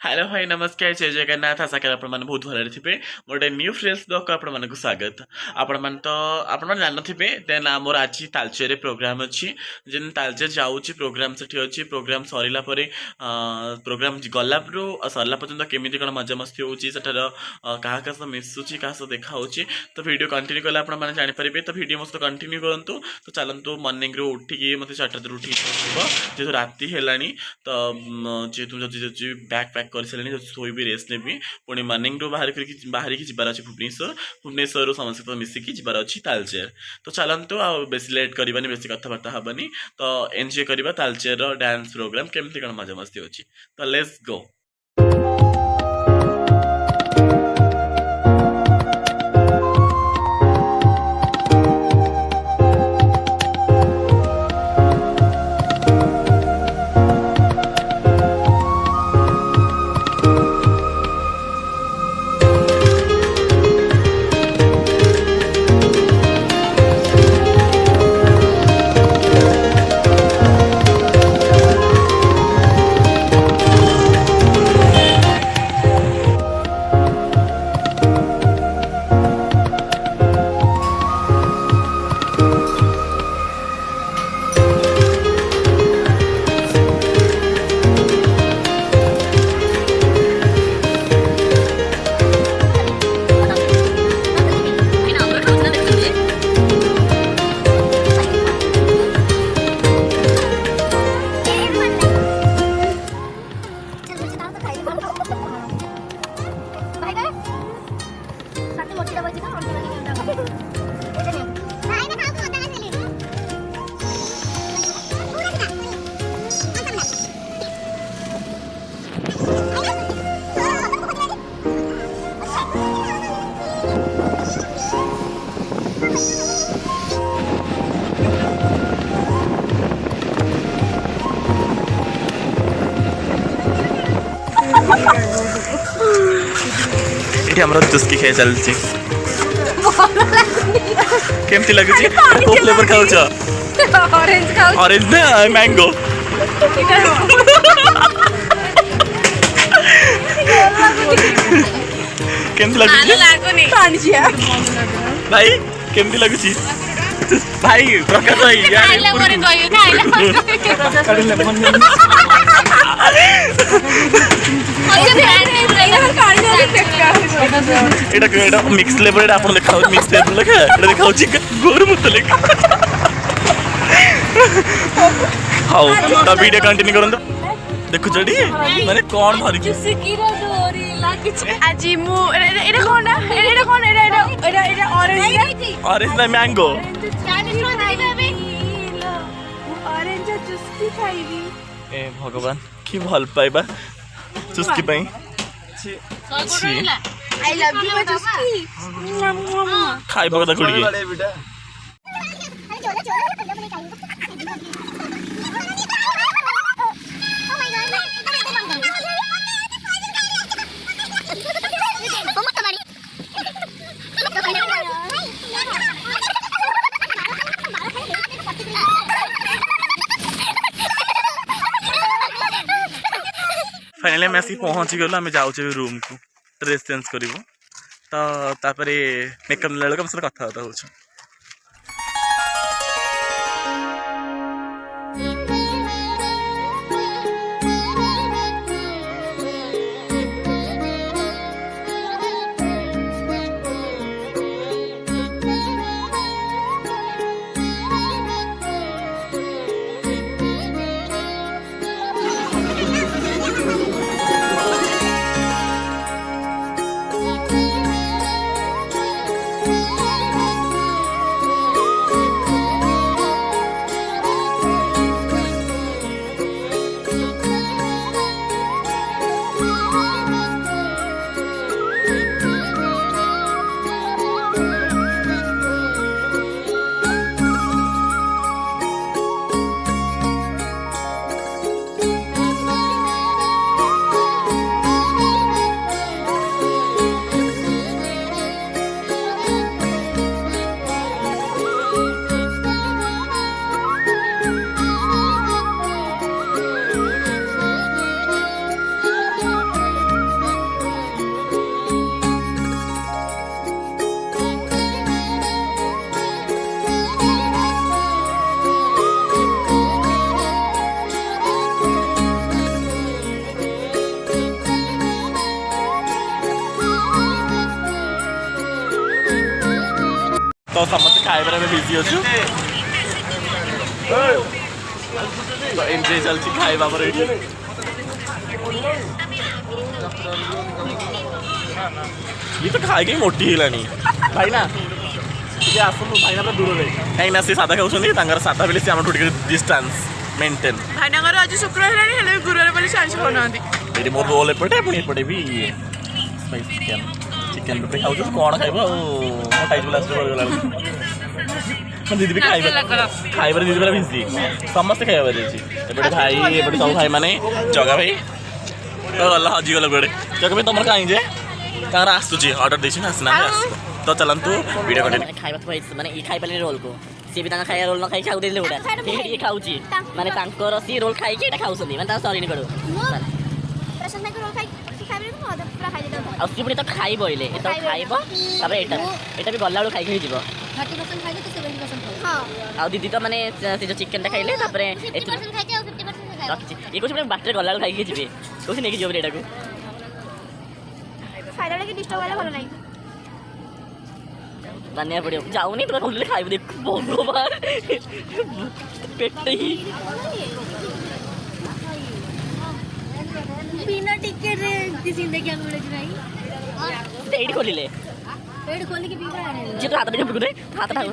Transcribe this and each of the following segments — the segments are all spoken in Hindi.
हेलो भाई नमस्कार जय जगन्नाथ आशा करी आपण मैंने बहुत भलरे थे गोटे न्यू फ्रेंड्स ब्लॉग को आपण मानक स्वागत आपण मान तो आपण जानथिबे देन मोर आज तालचेर प्रोग्राम अच्छी जेन तालचेर जाऊँगी प्रोग्राम से अच्छी प्रोग्राम सरीला प्रोग्राम गलापरू सरला पर्यंत केमी कौन मजा मस्ती होची सेठार क्या सह मिसुची क्या सह देखा तो वीडियो कंटिन्यू कले आपण मैंने जानीपारे तो वीडियो मस्त कंटिन्यू करूँ तो चलतु मर्निंग रू उठिकी मत 4 उठी जेहतु राति है तो जेहतु बैग पैक कर सारे शोबी भी रेस्ट नेबी पुणी मर्निंग रू बाहर की जबार अच्छे भुवनेश्वर समस्त सहित मिसिकी जबार अच्छी तालचेर तो चलतु आ बेसी लेट करवानी बेसी कथबार्ता हेनी तो एंजॉय करवा तालचेर डांस प्रोग्राम केमती कौन मजा मस्ती होची तो लेट्स गो। ये हमरा चुस्की खाई चलची केमती लगुची को फ्लेवर खाउछ ऑरेंज खाउ ऑरेंज ना मैंगो केमती लगुची लागोनी पानिया भाई केमती लगुची भाई प्रकाश भाई यार खाइला मोरे गयो खाइला काढले मन एटा मिक्स फ्लेवर एटा आपण देखा मिक्स फ्लेवर लेखा एटा देखाउ छी गोर मत लेखा हाउ तो वीडियो कंटिन्यू करन देखु जडी माने कोन भरी चुस्की रो डोरी लागी छ आजी मु एटा कोन एटा ऑरेंज ना मैंगो ऑरेंज चुस्की खाइबी ए भगवान की भल पाइबा चुस्की पई आई लव यू चुस्की खाइ बगदा कुड़ी फाइनली आम आसिक पहुँची गलु आम जाऊे रूम को ड्रेस चेंज करूँ तो तापर मेकअप नेला बेलू आम सर कथबार्ता हो। ଅଛୁ ତ ଏନ୍ଜୟ ଚାଲିଛି ଖାଇବା ଆମର ଏଇଠି ये तो खाई मोटी हेलानी भाई ना ये आसनु भाई ना दूर कहीं ना से सादा खाऊँ सादा बेले से आम डिस्टेंस मेंटेन भाईनागर आज शुक्रवार है गुरुवार बोले आइंष खाऊनाहांती ये मोर रोल एपटे पुणी एपटे भी स्पाइसी चिकन चिकन पे खाऊ कौन खाइब मोटाई लास्ट दीदी भी खाइबार दीदी बेला भिजी समस्ते खाइबार एपटे भाई एपटे सब भाई माने जगा भाई तो गला हजिगल बेड़े जगा भाई तुम कहीं जे कहाँ आसूँ अर्डर देसी आसना तो चलतु वीडियो कंटेंट खाइबा माने ई खाइ पाले रोल को सी भी तांगा खाया रोल न खाइ खाउ देले उडा ये खाउची माने तांकर सी रोल खाइ के एटा खाउसनी माने ता सॉरी नि करू प्रशांत नायक रोल खाइ खाइबे न अदा पूरा खाइ देता आ सी पुनी तो खाइ बइले ए तो खाइबो तबे एटा भी गल्ला खाइ खाइ जीवो 30% खाइ तो 70% हां आ दीदी तो माने से जो चिकन खाइले तापरे 50% खाइ के 50% खाइ रखछि ये कुछ माने बाटर गल्ला खाइ के जीवे कुछ नै के जीव एटा को खाइला के डिस्टर्ब वाला भलो नाही मानिया पड़ियो जाऊनी तो खोल खाइब देख भगवान पेट ही बिना टिकट रे दिसिन देखिया को मिले नाही पेट खोलिले पेट खोल के पीबरा आने जे तो हाथ में बुगुदे हाथ ठाउ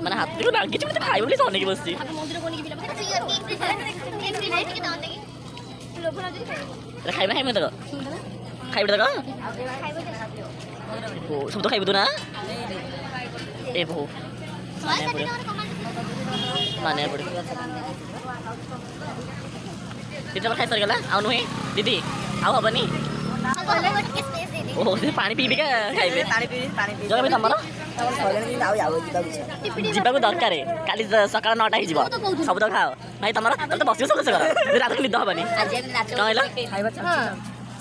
माने हाथ को लागे जे खाइब बोली सोने की बसती मंदिर कोनी के पीला एंट्री नहीं के दान देगी लोभ ना दे खाइब है मैं तो खाइब तो ओ सब तो खाइब तो ना ए भो माने पड़े दीदी खाई सर गला आउ नुहे दीदी आउ हबनी ओ से पानी पीबी का खाइबे पानी पी जब तमर जीवा को दरकार है काली सकाळ 9टा ही जीव सब तो खाओ भाई तमर तो बसियो सब से कर रात को निद हबनी कहला खाइबा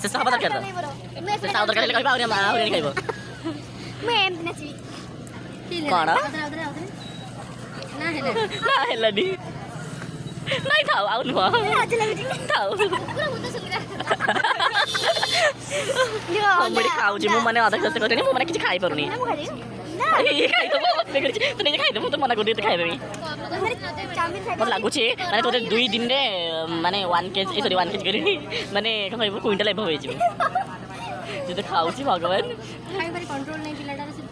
से सब दरकार से सब दरकार ले कहबा और नहीं खाइबो मैं एम नची कौन ना हेला नी नहीं थाओ आउ नुआ थाओ पूरा मुद्दा सुनिरा हम बड़ी खाऊ जी मु माने आधा जैसे करनी मु माने किछ खाइ परनी ना ये खाइ तो बे करछि तो नहीं खाइ तो मु तो मना कर दे खाइ देबी चाउमिन खाइ मत लागु छी माने तोरे 2 दिन रे माने 1 केजी सॉरी 1 केजी करी माने कहबो क्विंटल एबो होई छी जे तो खाऊ छी भगवान खाइ बारी कंट्रोल नहीं पिलाटार से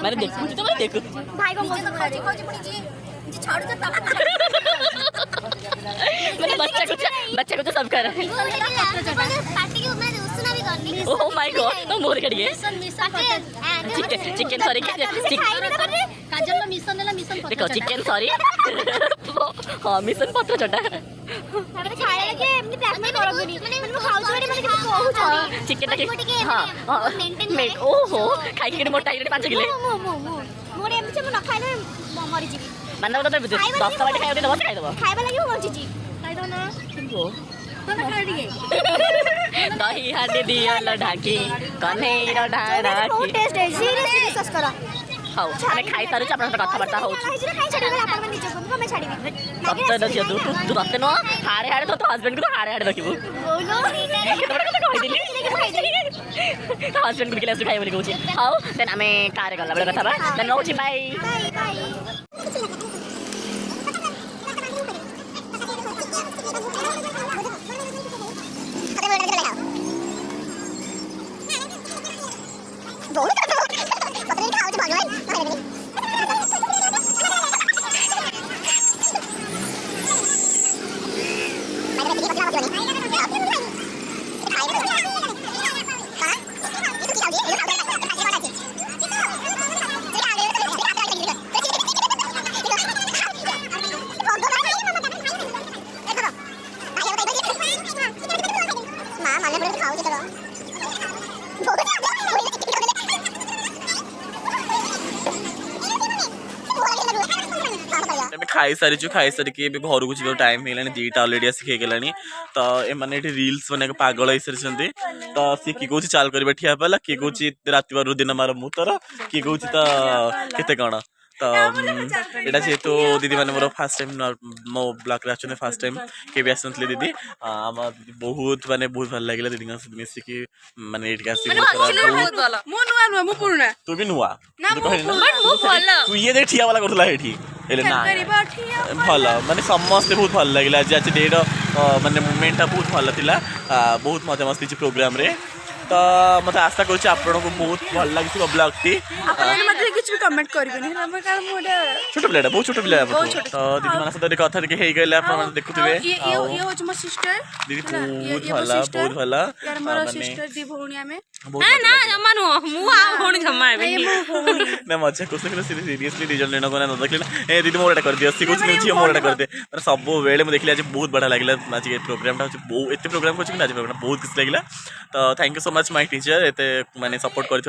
माने देखु तो मैं देखु भाई को खोजी पुनी जी छोड़ दे तब माने बच्चा को तो सब कर पार्टी की मैं उसना भी करनी ओह माय गॉड तो मोर करिए मिशन चिकन सॉरी काजल लो मिशन देला मिशन पत्र देखो चिकन सॉरी हां मिशन पत्र चटा तापर खाया लगे एमनी प्लान में करबनी माने खाउ छोड़ी माने कहू छनी चिकन के हां मेंटेन ओहो खाइ के मोटा 5 किलो मोरे एमनी से म न खाइले मरि जीवी माने तो 10 बाटे खाइ दे खाइ दबो खाइबा लागि मरि जी खाइ दो ना ओ तो ना खाइ दिए दही हांडी दिया ढाकी कन्हेर ढारा बहुत टेस्ट है सीरियसली विश्वास करा हाउ माने खाइ सारू छ अपन कथा बर्ता हो खाइ छाडी गला अपन निजे को मैं छाडी सत्य न तू तू रखते न हारे हारे तो हस्बैंड को हारे हारे रखिबो बोलो केते बड़ा कथा कहि दिली हस्बैंड को केला खाइ बोली कहू छी हाउ देन हमें कार्य गला बड़ा कथा बा देन रहू छी बाय बाय बाय खाई सारी कि घर को जी टाइम है दीटा अलरेडी आसिक होगलानी तो एम रिल्स बना पागल हो सारी तो सी किए कौन चाल कर ठिया पाला किए कौन रात बार दिन मार मुतर किए कौन तो केते कौन तो एटा जेहेतु दीदी मैंने मोर फास्ट टाइम मो ब्लॉग रे आछन फास्ट टाइम के भी आसनथले दीदी हम दीदी बहुत माने बहुत भल लागला दीदी का साथ मिसी की माने एट आसी मु नुआ नुआ मु पुरुना तू भी नुआ ना मु भल तू ये देख ठिया वाला करथला हेठी एले ना भल माने समस्त बहुत भल लागला आज डे रो माने मोमेंट बहुत भल थिला बहुत मजा मस्ती प्रोग्राम रे तो मत आशा करूँ आपको बहुत भल लगी ब्लॉग टी किसी भी कमेंट करेंगे छोट पिला बहुत छोट पिला तो दीदी मान सहित कथा हो गए आप देखुए दीदी बहुत भल ना मजा कुछ सीरियसली रिजल्ट लेना को देख ए दीदी मोर कर दियो कुछ नहीं मोर कर दे सब बेले मुझे देखली आज बहुत बढ़िया लगे आज प्रोग्राम एत प्रोग्राम कर आज प्रोग्राम बहुत किसी लगे तो thank you so much my teacher एते माने सपोर्ट कर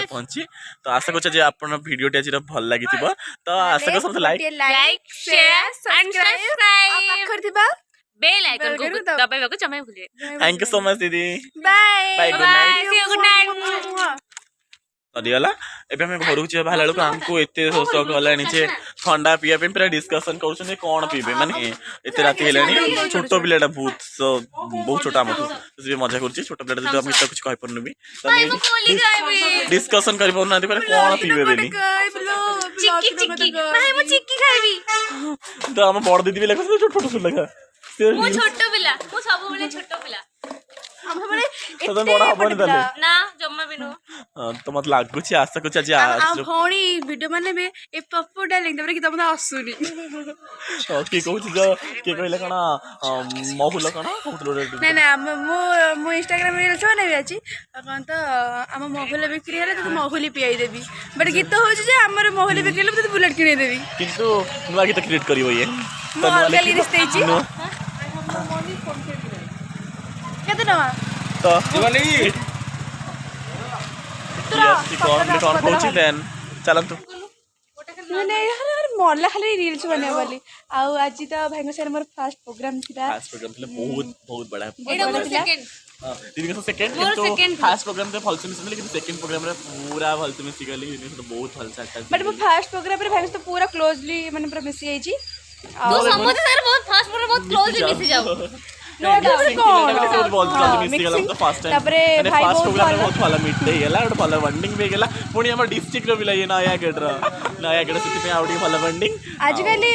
पहुंची तो आशा कर आप वीडियो टी आज भल लगी तो आशा कर like share subscribe bell icon को दबाइବାକୁ जम्मै भुलिए थैंक यू सो मच दीदी bye good night see you good night सरीगला एबे हम घर को बाहर बेलू आमको एत शौक गलानी जे ठंडा पीया पूरा डिस्कसन कर कौन पीबे माने एत रात है छोट पिलाटा बहुत छोटा आम मजा कर छोट पिला कुछ कही पार्नु भी डिस्कसन कर पाना कौन पीबे बेनी तो आम बड़ दीदी भी लगा छोट छोट लगा मु छोटो पिला मु सब बेले छोटो पिला हम माने तो बड़ा हबनी ताले ना जम्मा बिनो तो मत लागु छी आशा को छी आ भौणी वीडियो माने बे ए पप्पू डालिंग तबरे कि तमने आसुनी तो की कहू छी जो के कहले कना महुल कना कहतलो ना ना मो इंस्टाग्राम रील छो नै अछि कौन तो हम महुल बिक्री हले तो महुली पियाई देबी बट गीत हो जे हमर महुली बिक्री हले तो बुलेट किने देबी किंतु नुआ गीत क्रिएट करिवो ये तो अलग लिरिक्स देछि केते ना तो जीवनी कौन कहू छी देन चलन तू माने यार मोरला खाली रील्स बने वाली आ आज तो भाई सर मोर फर्स्ट प्रोग्राम थिला फर्स्ट प्रोग्राम थिला बहुत बड़ा एटा मोर सेकंड दीदी का सेकंड किंतु फर्स्ट प्रोग्राम ते फल से मिस लेकिन सेकंड प्रोग्राम रे पूरा फल से मिस गली तो बहुत फल से अटैच बट वो फर्स्ट प्रोग्राम रे भाई तो पूरा क्लोजली माने पूरा मिस जाई छी तो समझ सर बहुत फास्ट पर बहुत क्लोजली मिस जाओ नो डाउट कौन बहुत जल्दी मिस गेला तो फर्स्ट टाइम तबरे भाई बहुत भला मीट दे गेला और भला बॉन्डिंग भी गेला पुणी हमर डिस्ट्रिक्ट रो भी लई नया गेड सिटी पे आउडी भला बॉन्डिंग आज काली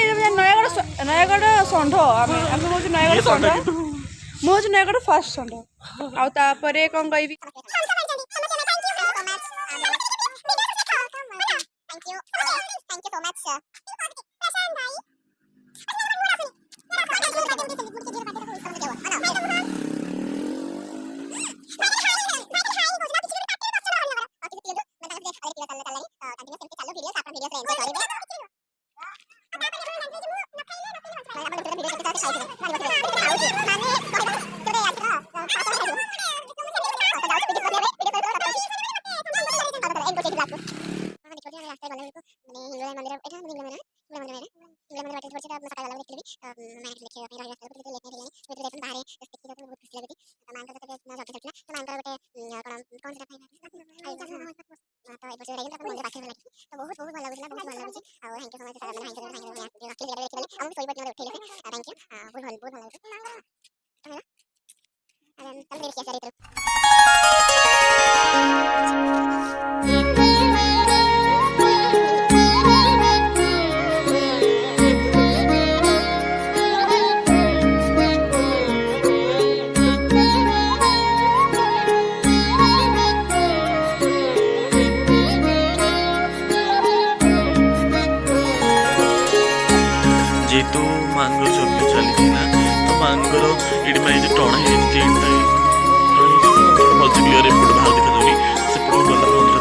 नयागढ़ संढ हम मोज नयागढ़ संढ मोज नयागढ़ फर्स्ट संढ आ तापरे कोन कहबी जेतु मांगो जब चली ना तो मांगोर ये टण है भल से क्लीयर एपट बाहर देखा जाऊनी सेपट गला मंदिर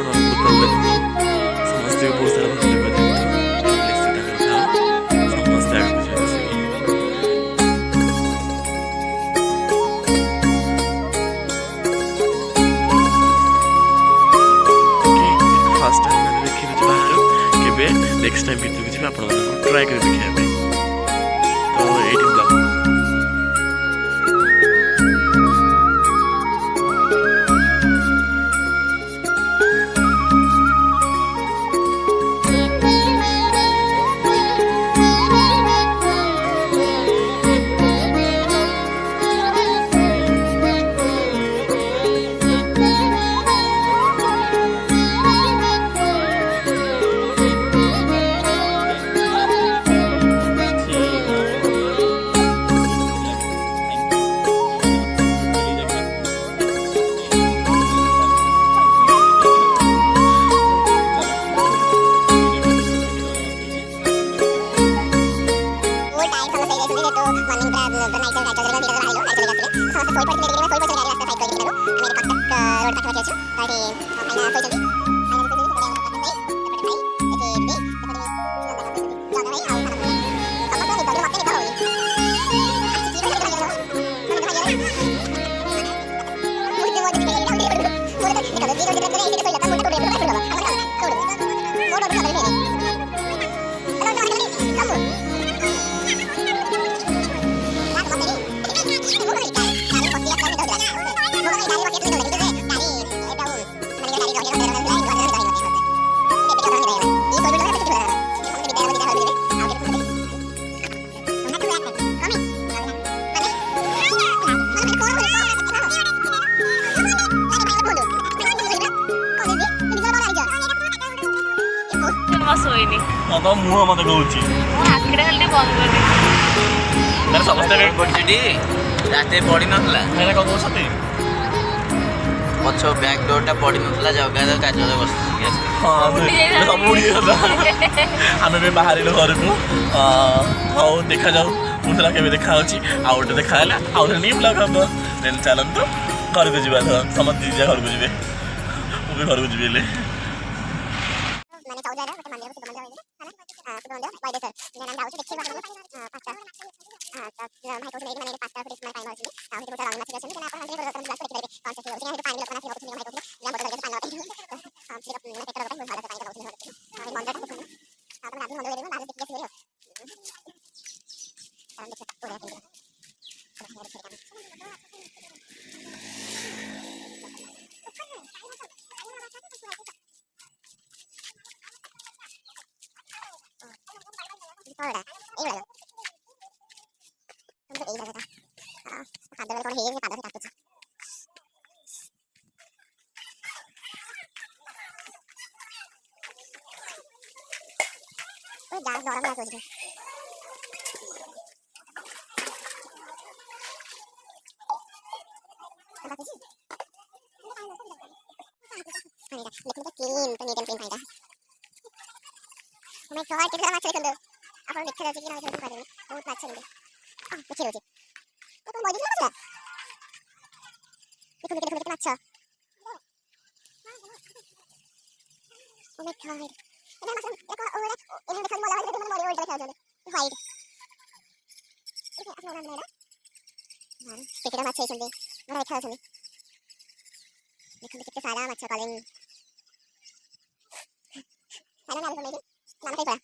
देखा ट्राई कर देखिए हमें तो 18 ब्लॉक ଜମା ଶୋଇନି ହଁ ତ ମୁହଁ ମତେ କହୁଛି ମୋ ଆଖିଟା ଖାଲି ଟିକେ ବନ୍ଦ କରିନି ମାନେ ସମସ୍ତେ ପଡ଼ିଛିଟି ରାତିରେ ପଡ଼ିନଥିଲା ଏଇଟା କ'ଣ କହୁଛନ୍ତି ପଛ ବ୍ୟାକ୍ ଡୋରଟା ପଡ଼ିନଥିଲା ଜଗା କାର୍ଯ୍ୟରେ ବସିକି ଆସିଥିଲି ହଁ ସବୁ ଉଡ଼ିଗଲା ଆମେ ବି ବାହାରିଲୁ ଘରକୁ ହଉ ଦେଖାଯାଉ ପୁଣି କେବେ ଦେଖା ହେଉଛି ଆଉ ଗୋଟେ ଦେଖା ହେଲା ଆଉ ଗୋଟେ ନ୍ୟୁ ବ୍ଲଗ୍ ହବ ଦେନ୍ ଚାଲନ୍ତୁ ଘରକୁ ଯିବା ତ ସମସ୍ତେ ଯିବା ଘରକୁ ଯିବେ ମୁଁ ବି ଘରକୁ ଯିବି ହେଲେ ମାନେ ଚଉଦରେ ଗୋଟେ ମନ୍ଦିର ଶିବ ମନ୍ଦିର ଶିବ ମନ୍ଦିର ବୈଦେଶ୍ୱର ଆମେ ଯାଉଛୁ ଦେଖିବା ପାଞ୍ଚଟା ଭାଇ କହୁଥିଲେ ମାନେ 5ଟା ଫୁଟ ଟାଇମ୍ ଅଛି ଆଉ ସେଠି ଗୋଟେ ରଙ୍ଗମାଛି ଅଛନ୍ତି ନା ଆପଣ ଦେଖିପାରିବେ କନସେପ୍ଟ ହେଉଛି ସେଠି ପାଣି ଲୋକମାନେ ଆସିବ ଭାଇ କହୁଥିଲେ ଯାହା ବୋତଲ ପାଣି ନଥାଏ ସେଠି ମାନେ ପେଟ କଥା ଭଲ ପାଣି କହୁଥିଲେ ଆଉ ମନ୍ଦିରଟା ଦେଖୁନ ଆଉ ତମେ ରାତି ମନ୍ଦିର ଯିବ ବାହାରେ ଦେଖିକି ଆସିବେ ଆଉ ଦେଖିବା ପୁରା Ahora, ahí luego. ¿Dónde ir acá? Cuando lo pones ahí, cuando se escucha. Uy, ya, no, ahora me la tuya. ¿Qué pasa? Mira, le pongo clean, mira. Oh my god, କେତେ ମାଛ ଦେଖନ୍ତୁ ଆପଣ ଦେଖାଯାଉଛି କି ନା ଦେଖନ୍ତୁ ପାରିବେ ବହୁତ ମାଛ କିନ୍ତୁ ଦେଖି ରହୁଛି ତମ ବୈଦେଶ୍ୱର ମାଛ ଦେଖନ୍ତୁ କେତେ କେତେ ମାଛ Oh my god ଏଟା ମାଛ ଏଟା ଓରା ଏନେ ଦେଖନ୍ତୁ ମଲା ଭାଇ ମାନେ ମରି ଓଲ୍ଟା ଦେଖାଯାଉଛି ହ୍ୱାଇଟ ଏଟା ଆପଣ ନା କେତେ ମାଛ ହେଇଛନ୍ତି ବଢିଆ ଦେଖାଯାଉଛନ୍ତି ଦେଖନ୍ତୁ କେତେ ସାରା ମାଛ କଲିଂ ସାରା ନା ଦେଖନ୍ତୁ ନାମ କହି ପରା